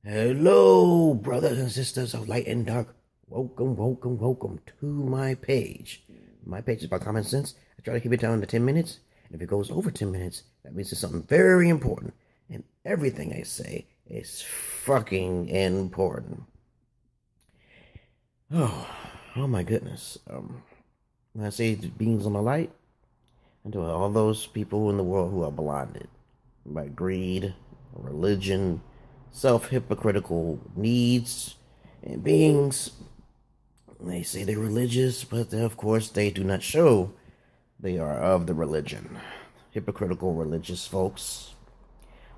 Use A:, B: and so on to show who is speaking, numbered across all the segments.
A: Hello, brothers and sisters of light and dark. Welcome to my page. My page is about common sense. I try to keep it down to 10 minutes. And if it goes over 10 minutes, that means it's something very important. And everything I say is fucking important. Oh my goodness. When I say beings on the light, I do all those people in the world who are blinded by greed, religion, self-hypocritical needs and beings. They say they're religious, but of course they do not show they are of the religion. Hypocritical religious folks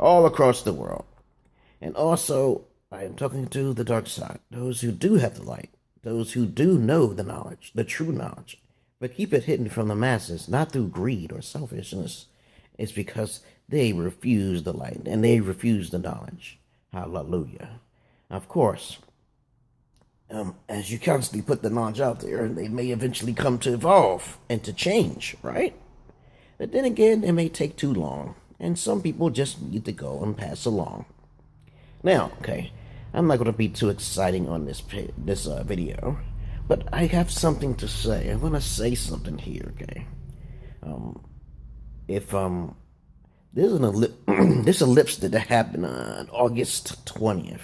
A: all across the world. And also, I am talking to the dark side, those who do have the light, those who do know the knowledge, the true knowledge, but keep it hidden from the masses, not through greed or selfishness. It's because they refuse the light and they refuse the knowledge. Hallelujah. Of course, as you constantly put the knowledge out there, they may eventually come to evolve and to change, right? But then again, it may take too long, and some people just need to go and pass along. Now, okay, I'm not going to be too exciting on this video, but I have something to say. I'm going to say something here, okay? This ellipse that happened on August 20th.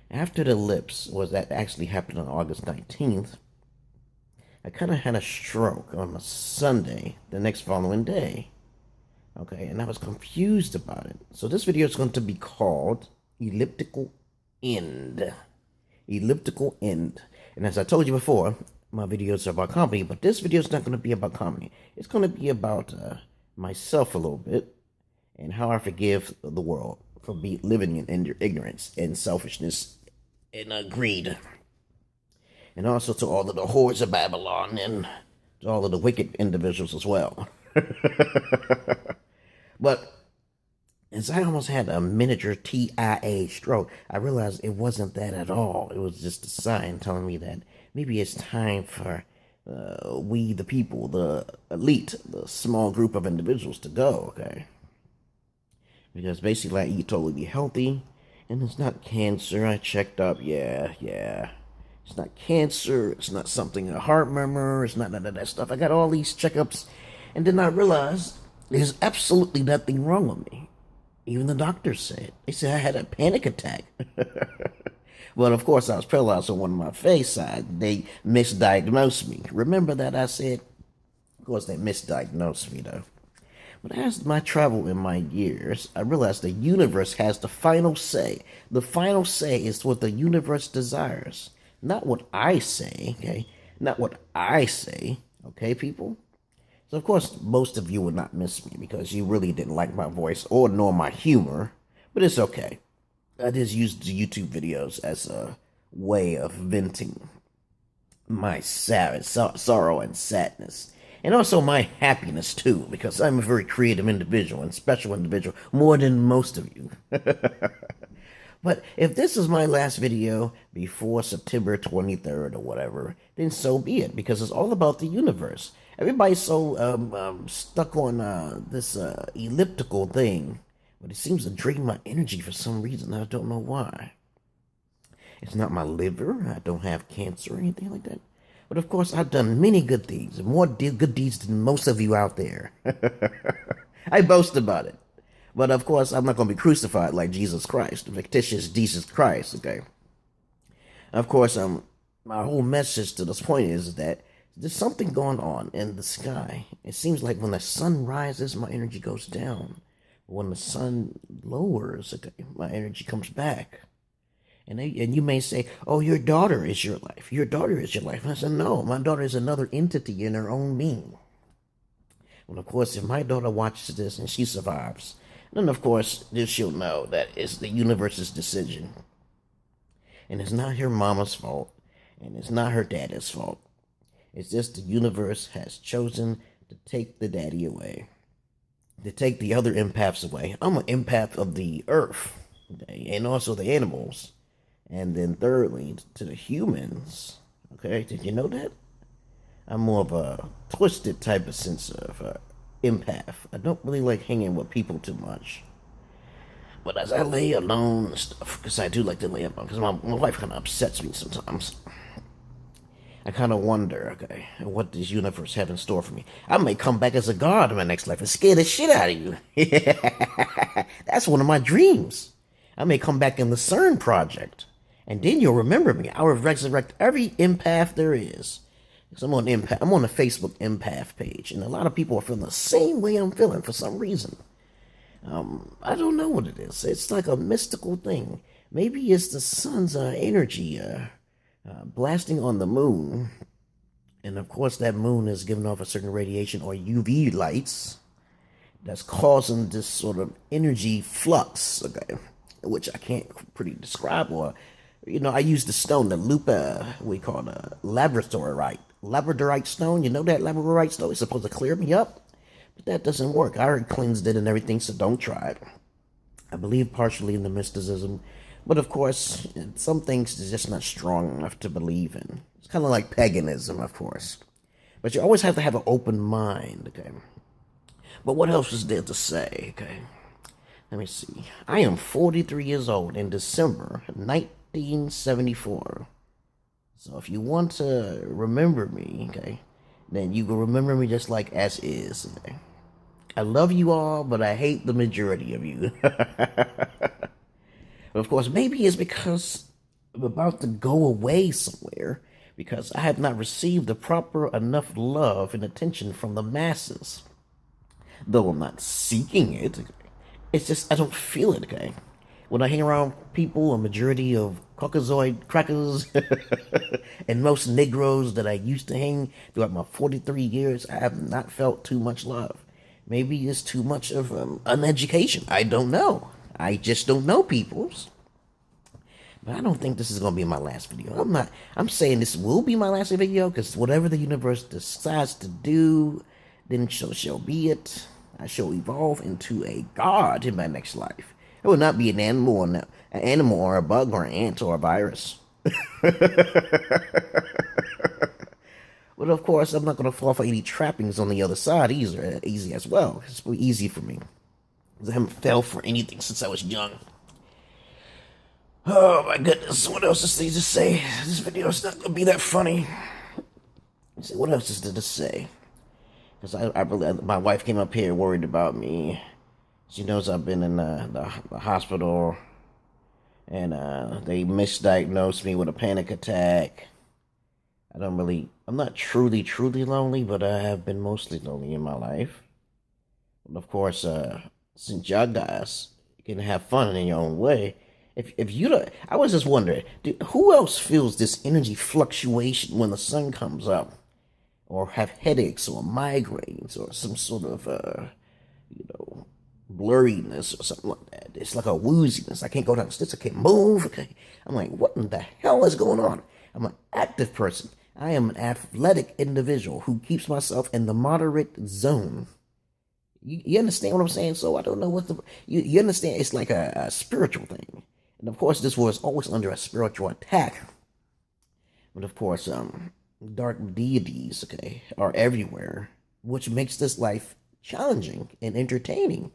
A: After the ellipse that actually happened on August 19th, I kind of had a stroke on a Sunday, the next following day. Okay, and I was confused about it. So this video is going to be called Ecliptical End. Ecliptical End. And as I told you before, my videos are about comedy, but this video is not going to be about comedy. It's going to be about myself a little bit and how I forgive the world for living in ignorance and selfishness and greed. And also to all of the whores of Babylon and to all of the wicked individuals as well. But as I almost had a miniature TIA stroke, I realized it wasn't that at all. It was just a sign telling me that maybe it's time for we, the people, the elite, the small group of individuals to go, okay? Because basically I eat totally healthy, and it's not cancer. I checked up, yeah. It's not cancer, it's not something, a heart murmur, it's not none of that stuff. I got all these checkups, and then I realized there's absolutely nothing wrong with me. Even the doctors said. They said I had a panic attack. Well, of course, I was paralyzed on one of my face side. They misdiagnosed me. Remember that I said? Of course, they misdiagnosed me, though. But as I travel in my years, I realized the universe has the final say. The final say is what the universe desires. Not what I say, okay? Not what I say, okay, people? So, of course, most of you would not miss me because you really didn't like my voice or nor my humor. But it's okay. I just used the YouTube videos as a way of venting my sorrow and sadness. And also my happiness, too, because I'm a very creative individual and special individual, more than most of you. But if this is my last video before September 23rd or whatever, then so be it, because it's all about the universe. Everybody's so stuck on this elliptical thing, but it seems to drain my energy for some reason. I don't know why. It's not my liver. I don't have cancer or anything like that. But of course, I've done many good deeds, more good deeds than most of you out there. I boast about it. But of course, I'm not going to be crucified like Jesus Christ, fictitious Jesus Christ, okay? Of course, my whole message to this point is that there's something going on in the sky. It seems like when the sun rises, my energy goes down. When the sun lowers, okay, my energy comes back. And you may say, oh, your daughter is your life. Your daughter is your life. And I said, no, my daughter is another entity in her own being. Well, of course, if my daughter watches this and she survives, then, of course, she'll know that it's the universe's decision. And it's not her mama's fault. And it's not her daddy's fault. It's just the universe has chosen to take the daddy away. To take the other empaths away. I'm an empath of the earth. Okay? And also the animals. And then thirdly, to the humans. Okay? Did you know that? I'm more of a twisted type of sense of empath. I don't really like hanging with people too much. But as I lay alone and stuff, because I do like to lay alone, because my wife kind of upsets me sometimes. I kind of wonder, okay, what does universe have in store for me? I may come back as a god in my next life and scare the shit out of you. That's one of my dreams. I may come back in the CERN project, and then you'll remember me. I will resurrect every empath there is. Because I'm on Empath. I'm on the Facebook Empath page, and a lot of people are feeling the same way I'm feeling for some reason. I don't know what it is. It's like a mystical thing. Maybe it's the sun's energy blasting on the moon, and of course that moon is giving off a certain radiation or UV lights that's causing this sort of energy flux, okay, which I can't pretty describe. Or, I use the stone, the lupa, we call it a labradorite stone. You know that labradorite stone is supposed to clear me up, but that doesn't work. I already cleansed it and everything, so don't try it. I believe partially in the mysticism, but of course, some things is just not strong enough to believe in. It's kind of like paganism, of course. But you always have to have an open mind, okay? But what else is there to say, okay? Let me see. I am 43 years old in December 1974. So if you want to remember me, okay, then you can remember me just like as is, okay? I love you all, but I hate the majority of you. Of course, maybe it's because I'm about to go away somewhere because I have not received the proper enough love and attention from the masses. Though I'm not seeking it, it's just I don't feel it, okay? When I hang around people, a majority of Caucasoid crackers and most Negroes that I used to hang throughout my 43 years, I have not felt too much love. Maybe it's too much of uneducation. I don't know. I just don't know peoples. But I don't think this is going to be my last video. I'm saying this will be my last video because whatever the universe decides to do, then so shall be it. I shall evolve into a god in my next life. It will not be an animal or a bug or an ant or a virus. But of course, I'm not going to fall for any trappings on the other side easy as well. It's pretty easy for me. I haven't fell for anything since I was young. Oh my goodness, what else is there to say? This video is not going to be that funny. Let's see, what else is there to say? Because my wife came up here worried about me. She knows I've been in the hospital, and they misdiagnosed me with a panic attack. I'm not truly lonely, but I have been mostly lonely in my life. And of course, since y'all guys can have fun in your own way, if you don't, I was just wondering, who else feels this energy fluctuation when the sun comes up, or have headaches or migraines or some sort of blurriness or something like that? It's like a wooziness. I can't go downstairs. I can't move. Okay, I'm like, what in the hell is going on? I'm an active person. I am an athletic individual who keeps myself in the moderate zone. You understand what I'm saying? So I don't know what you understand. It's like a spiritual thing. And of course, this was always under a spiritual attack. But of course, dark deities, okay, are everywhere, which makes this life challenging and entertaining.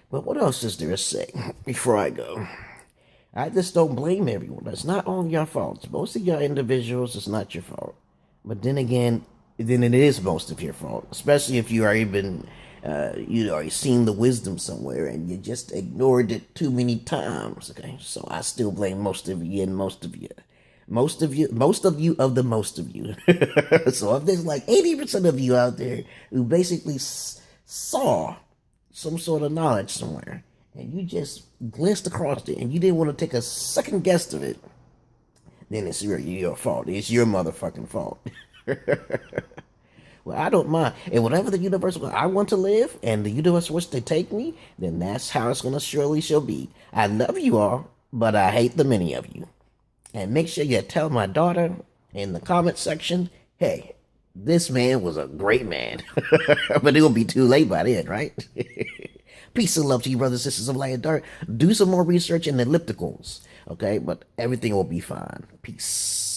A: But what else is there to say before I go? I just don't blame everyone. It's not all your faults. Most of your individuals, it's not your fault. But then again, then it is most of your fault, especially if you are even, already seen the wisdom somewhere and you just ignored it too many times. Okay, so I still blame most of you and most of you. Most of you of the most of you. So if there's like 80% of you out there who basically saw some sort of knowledge somewhere, and you just glanced across it and you didn't want to take a second guess of it, then it's your fault. It's your motherfucking fault. Well, I don't mind. And whatever the universe I want to live and the universe wants to take me, then that's how it's going to surely shall be. I love you all, but I hate the many of you. And make sure you tell my daughter in the comment section, hey, this man was a great man. But it will be too late by then, right? Peace and love to you, brothers and sisters of light and dark. Do some more research in ellipticals, okay? But everything will be fine. Peace.